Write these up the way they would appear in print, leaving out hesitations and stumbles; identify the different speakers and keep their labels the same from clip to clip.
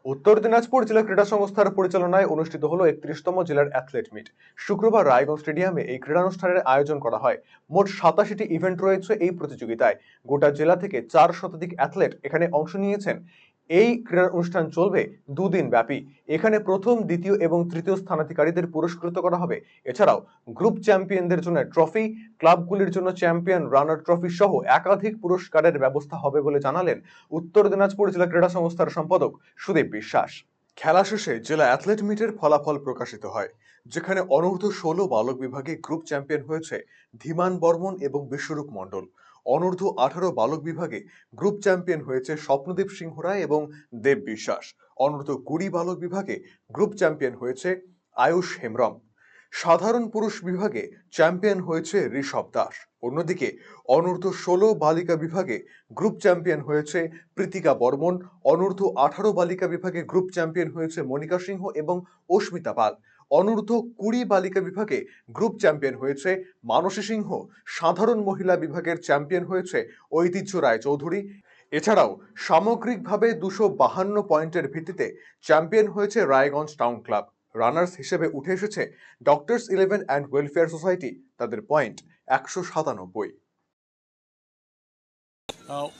Speaker 1: উত্তর দিনাজপুর জেলা ক্রীড়া সংস্থার পরিচালনায় অনুষ্ঠিত হলো ৩১তম জেলার অ্যাথলেট মিট। শুক্রবার রায়গঞ্জ স্টেডিয়ামে এই ক্রীড়ানুষ্ঠানের আয়োজন করা হয়। মোট ৮৭টি ইভেন্ট রয়েছে এই প্রতিযোগিতায়। গোটা জেলা থেকে ৪ শতাধিক অ্যাথলেট এখানে অংশ নিয়েছেন। এই ক্রীড়া অনুষ্ঠান চলবে দুদিন ব্যাপী। এখানে প্রথম, দ্বিতীয় এবং তৃতীয় স্থানাধিকারীদের পুরস্কৃত করা হবে। এছাড়াও গ্রুপ চ্যাম্পিয়নদের জন্য ট্রফি, ক্লাবগুলির জন্য চ্যাম্পিয়ন রানার ট্রফি সহ একাধিক পুরস্কারের ব্যবস্থা হবে বলে জানালেন উত্তর দিনাজপুর জেলা ক্রীড়া সংস্থার সম্পাদক সুদীপ বিশ্বাস। খেলা শেষে জেলা অ্যাথলেট মিটের ফলাফল প্রকাশিত হয়, যেখানে অনূর্ধ্ব-16 বালক বিভাগে গ্রুপ চ্যাম্পিয়ন হয়েছে ধীমান বর্মন এবং বিশ্বরূপ মণ্ডল। অনূর্ধ্ব-18 বালক বিভাগে গ্রুপ চ্যাম্পিয়ন হয়েছে স্বপ্নদীপ সিংহ রায় এবং দেব বিশ্বাস। অনূর্ধ্ব-20 বালক বিভাগে গ্রুপ চ্যাম্পিয়ন হয়েছে আয়ুষ হেমব্রম। সাধারণ পুরুষ বিভাগে চ্যাম্পিয়ন হয়েছে ঋষভ দাস। অন্যদিকে অনূর্ধ্ব-16 বালিকা বিভাগে গ্রুপ চ্যাম্পিয়ন হয়েছে প্রীতিকা বর্মন। অনূর্ধ্ব-18 বালিকা বিভাগে গ্রুপ চ্যাম্পিয়ন হয়েছে মনিকা সিংহ এবং অস্মিতা পাল। অনূর্ধ্ব-20 বালিকা বিভাগে গ্রুপ চ্যাম্পিয়ন হয়েছে মানসী সিংহ। সাধারণ মহিলা বিভাগের চ্যাম্পিয়ন হয়েছে ঐতিহ্য রায় চৌধুরী। এছাড়াও সামগ্রিকভাবে 252 পয়েন্টের ভিত্তিতে চ্যাম্পিয়ন হয়েছে রায়গঞ্জ টাউন ক্লাব। রানার্স হিসেবে উঠে এসেছে ডক্টরস 11 অ্যান্ড ওয়েলফেয়ার সোসাইটি, তাদের পয়েন্ট 197।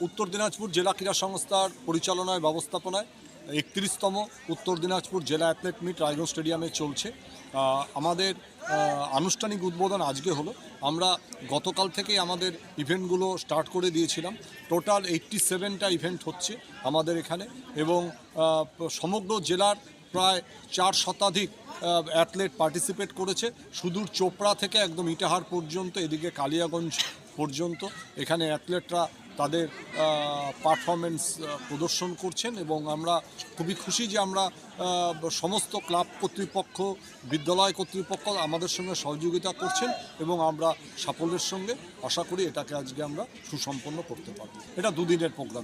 Speaker 2: উত্তর দিনাজপুর জেলা ক্রীড়া সংস্থার পরিচালনায় ব্যবস্থাপনায় 31তম উত্তর দিনাজপুর জেলা অ্যাথলেট মিট রায়গঞ্জ স্টেডিয়ামে চলছে। আমাদের আনুষ্ঠানিক উদ্বোধন আজকে হলো। আমরা গতকাল থেকেই আমাদের ইভেন্টগুলো স্টার্ট করে দিয়েছিলাম। টোটাল 87টা ইভেন্ট হচ্ছে আমাদের এখানে, এবং সমগ্র জেলার প্রায় 4 শতাধিক অ্যাথলেট পার্টিসিপেট করেছে। সুদূর চোপড়া থেকে একদম ইটাহার পর্যন্ত, এদিকে কালিয়াগঞ্জ পর্যন্ত এখানে অ্যাথলেটরা তাদের পারফরমেন্স প্রদর্শন করছেন, এবং আমরা খুবই খুশি যে আমরা সমস্ত ক্লাব কর্তৃপক্ষ, বিদ্যালয় কর্তৃপক্ষ আমাদের সঙ্গে সহযোগিতা করছেন, এবং আমরা সাফল্যের সঙ্গে আশা করি এটাকে আজকে আমরা সুসম্পন্ন করতে পারব। এটা দুদিনের প্রোগ্রাম।